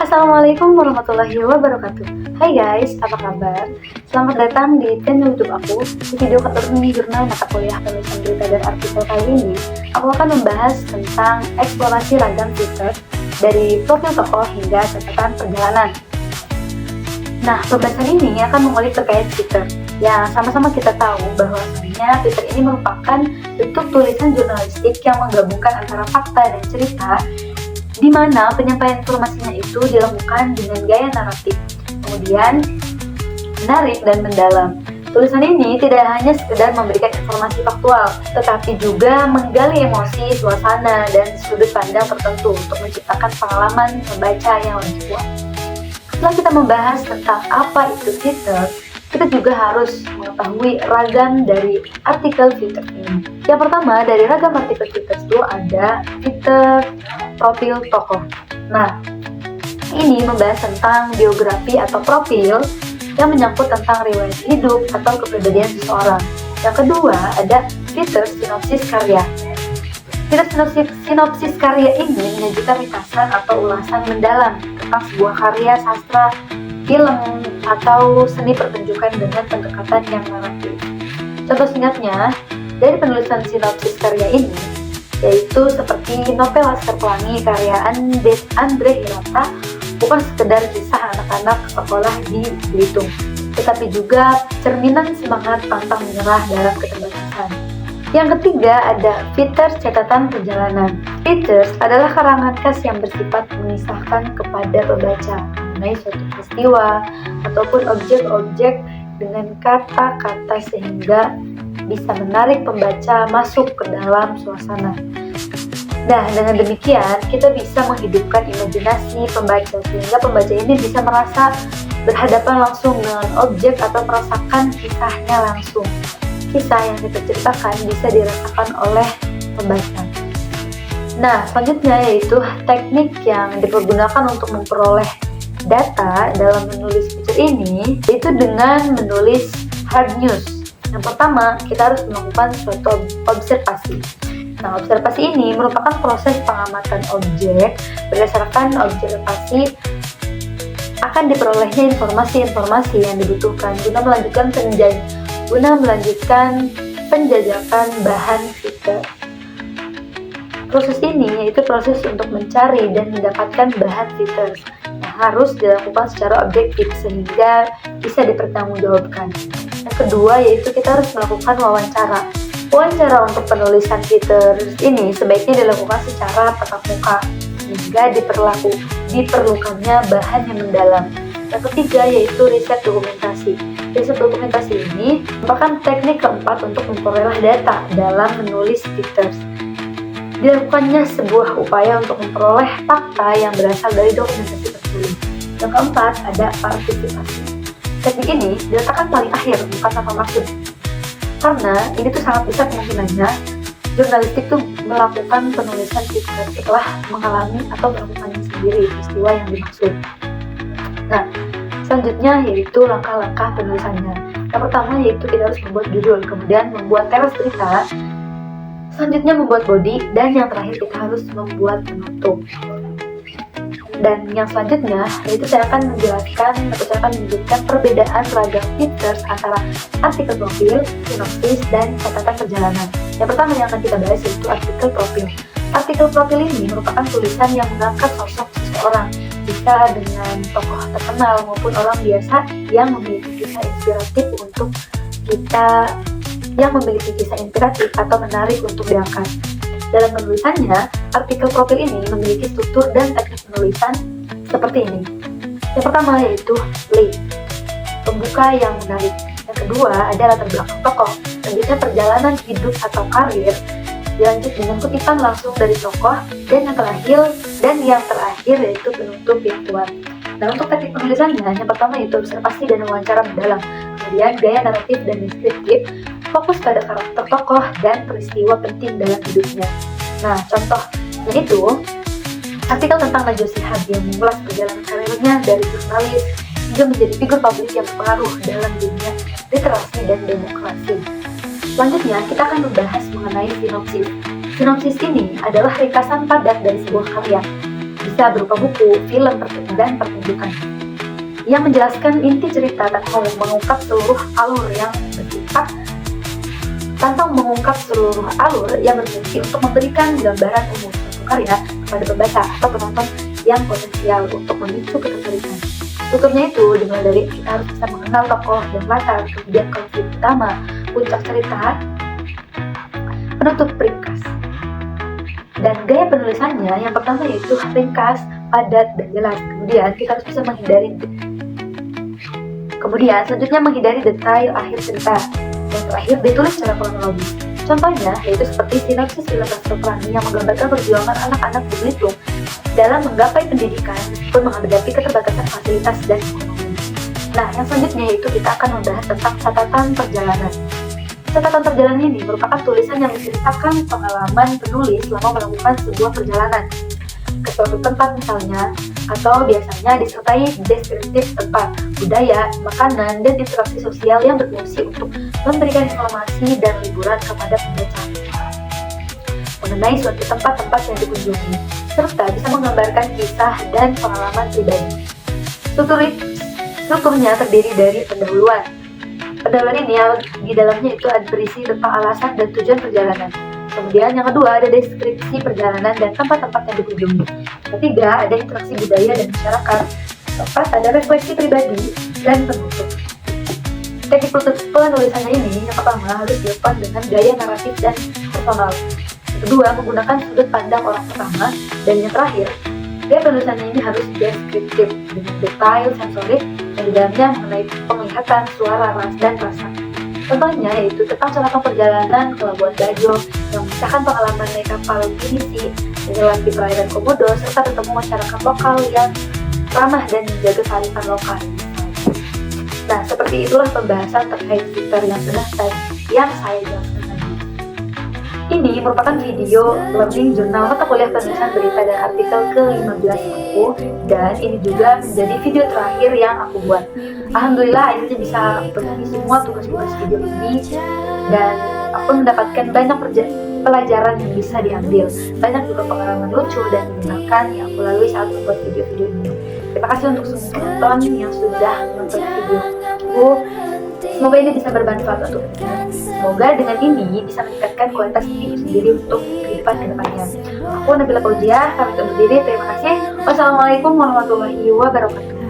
Assalamualaikum warahmatullahi wabarakatuh. Hai guys, apa kabar? Selamat datang di channel YouTube aku. Di video ketemu jurnal mata kuliah penulisan berita dan artikel kali ini, aku akan membahas tentang eksplorasi ragam fitur dari profil tokoh hingga catatan perjalanan. Nah, pembahasan ini akan mengulik terkait fitur yang sama-sama kita tahu bahwa sebenarnya fitur ini merupakan bentuk tulisan jurnalistik yang menggabungkan antara fakta dan cerita, di mana penyampaian informasinya itu dilakukan dengan gaya naratif, kemudian menarik dan mendalam. Tulisan ini tidak hanya sekedar memberikan informasi faktual, tetapi juga menggali emosi, suasana, dan sudut pandang tertentu untuk menciptakan pengalaman membaca yang lebih kuat. Setelah kita membahas tentang apa itu fitur, kita juga harus mengetahui ragam dari artikel fitur ini. Yang pertama, dari ragam artikel fitur itu ada fitur profil tokoh. Nah, ini membahas tentang biografi atau profil yang menyangkut tentang riwayat hidup atau kepribadian seseorang. Yang kedua, ada fitur sinopsis karya. Fitur sinopsis karya ini menyajikan ringkasan atau ulasan mendalam tentang sebuah karya sastra, film, atau seni pertunjukan dengan pendekatan yang naratif. Contoh singkatnya dari penulisan sinopsis karya ini yaitu seperti novel Laskar Pelangi karya Andre Hirata, bukan sekedar kisah anak-anak sekolah di Belitung, tetapi juga cerminan semangat pantang menyerah dalam keterbatasan. Yang ketiga ada fitur catatan perjalanan. Features adalah karangan khas yang bersifat mengisahkan kepada pembaca mengenai suatu peristiwa ataupun objek-objek dengan kata-kata sehingga bisa menarik pembaca masuk ke dalam suasana. Nah, dengan demikian kita bisa menghidupkan imajinasi pembaca sehingga pembaca ini bisa merasa berhadapan langsung dengan objek atau merasakan kisahnya langsung. Kisah yang kita ceritakan bisa dirasakan oleh pembaca. Nah, selanjutnya yaitu teknik yang dipergunakan untuk memperoleh data dalam menulis fitur ini, yaitu dengan menulis hard news. Yang pertama, kita harus melakukan suatu observasi. Nah, observasi ini merupakan proses pengamatan objek. Berdasarkan observasi akan diperolehnya informasi-informasi yang dibutuhkan guna melanjutkan penjajakan bahan fitur. Proses ini yaitu proses untuk mencari dan mendapatkan bahan fitur. Nah, harus dilakukan secara objektif sehingga bisa dipertanggungjawabkan. Yang kedua yaitu kita harus melakukan wawancara. Wawancara untuk penulisan fitur ini sebaiknya dilakukan secara tatap muka sehingga diperlukannya bahan yang mendalam. Yang ketiga yaitu riset dokumentasi. Riset dokumentasi ini merupakan teknik keempat untuk memperoleh data dalam menulis fitur. Dilakukannya sebuah upaya untuk memperoleh fakta yang berasal dari dokumentasi tertulis. Yang keempat ada partisipasi. Teknik ini diletakkan paling akhir, bukan tanpa maksud. Karena ini tuh sangat besar kemungkinannya jurnalistik tuh melakukan penulisan fitur setelah mengalami atau melakukannya sendiri peristiwa yang dimaksud. Nah, selanjutnya yaitu langkah-langkah penulisannya. Yang pertama yaitu kita harus membuat judul, kemudian membuat teras berita, selanjutnya membuat body, dan yang terakhir kita harus membuat penutup. Dan yang selanjutnya yaitu saya akan menunjukkan perbedaan ragam features antara artikel profil, sinopsis, dan catatan perjalanan. Yang pertama yang akan kita bahas yaitu artikel profil. Artikel profil ini merupakan tulisan yang mengangkat sosok seseorang, bisa dengan tokoh terkenal maupun orang biasa yang memiliki kisah inspiratif atau menarik untuk diangkat. Dalam penulisannya, artikel profil ini memiliki struktur dan teknik penulisan seperti ini. Yang pertama yaitu lead, pembuka yang menarik. Yang kedua ada latar belakang tokoh, selanjutnya perjalanan hidup atau karir, dilanjut dengan kutipan langsung dari tokoh, dan yang terakhir yaitu penutup yang kuat. Nah, untuk teknik penulisannya, yang pertama yaitu observasi dan wawancara mendalam, kemudian gaya naratif dan deskriptif, fokus pada karakter tokoh dan peristiwa penting dalam hidupnya. Nah, contohnya itu artikel tentang Najwa Shihab yang mengulas perjalanan karirnya dari jurnalis hingga menjadi figur publik yang berpengaruh dalam dunia literasi dan demokrasi. Selanjutnya, kita akan membahas mengenai sinopsis. Sinopsis ini adalah ringkasan padat dari sebuah karya. Bisa berupa buku, film, dan pertunjukan yang menjelaskan inti cerita tanpa mengungkap seluruh alur yang berfungsi untuk memberikan gambaran umum suatu karya kepada pembaca atau penonton yang potensial untuk memicu ketertarikan. Strukturnya itu dimulai dari kita harus bisa mengenal tokoh dan latar, kemudian konflik utama, puncak cerita, penutup ringkas. Dan gaya penulisannya yang pertama yaitu ringkas, padat, dan jelas. Kemudian selanjutnya menghindari detail akhir cerita. Yang terakhir ditulis secara kronologis. Contohnya yaitu seperti sinopsis film Laskar Pelangi yang menggambarkan perjuangan anak-anak di Belitung dalam menggapai pendidikan meskipun menghadapi keterbatasan fasilitas dan ekonomi. Nah, yang selanjutnya yaitu kita akan membahas tentang catatan perjalanan. Catatan perjalanan ini merupakan tulisan yang menceritakan pengalaman penulis selama melakukan sebuah perjalanan ke suatu tempat misalnya, atau biasanya disertai deskriptif tempat, budaya, makanan, dan interaksi sosial yang berfungsi untuk memberikan informasi dan liburan kepada pembaca mengenai suatu tempat-tempat yang dikunjungi, serta bisa menggambarkan kisah dan pengalaman pribadi. Strukturnya terdiri dari pendahuluan. Pendahuluan ini di dalamnya itu berisi tentang alasan dan tujuan perjalanan. Kemudian yang kedua ada deskripsi perjalanan dan tempat-tempat yang dikunjungi. Ketiga ada interaksi budaya dan masyarakat. Keempat ada refleksi pribadi dan penutup. Teknik penulisannya ini yang pertama harus dilakukan dengan gaya naratif dan personal. Yang kedua menggunakan sudut pandang orang pertama, dan yang terakhir gaya penulisannya ini harus deskriptif dengan detail sensorik yang di dalamnya mengenai penglihatan, suara, ras, dan rasa. Contohnya yaitu tentang catatan perjalanan ke Labuan Bajo yang mengisahkan pengalaman naik kapal pinisi, menyelam di perairan Komodo, serta bertemu masyarakat lokal yang ramah dan menjaga kearifan lokal. Nah, seperti itulah pembahasan terkait fitur yang sudah yang saya jelaskan tadi. Ini merupakan video learning jurnal mata kuliah penulisan berita dan artikel ke-15 aku, dan ini juga menjadi video terakhir yang aku buat. Alhamdulillah akhirnya bisa penuhi semua tugas-tugas video ini, dan aku mendapatkan banyak pelajaran yang bisa diambil. Banyak juga pengalaman lucu dan menyenangkan yang aku lalui saat membuat video-video ini. Terima kasih untuk semua penonton yang sudah menonton videoku. Semoga ini bisa bermanfaat untuk kita. Semoga dengan ini bisa meningkatkan kualitas diri sendiri untuk kehidupan kedepannya. Aku Nabila Fauzia, pamit undur diri. Terima kasih. Wassalamualaikum warahmatullahi wabarakatuh.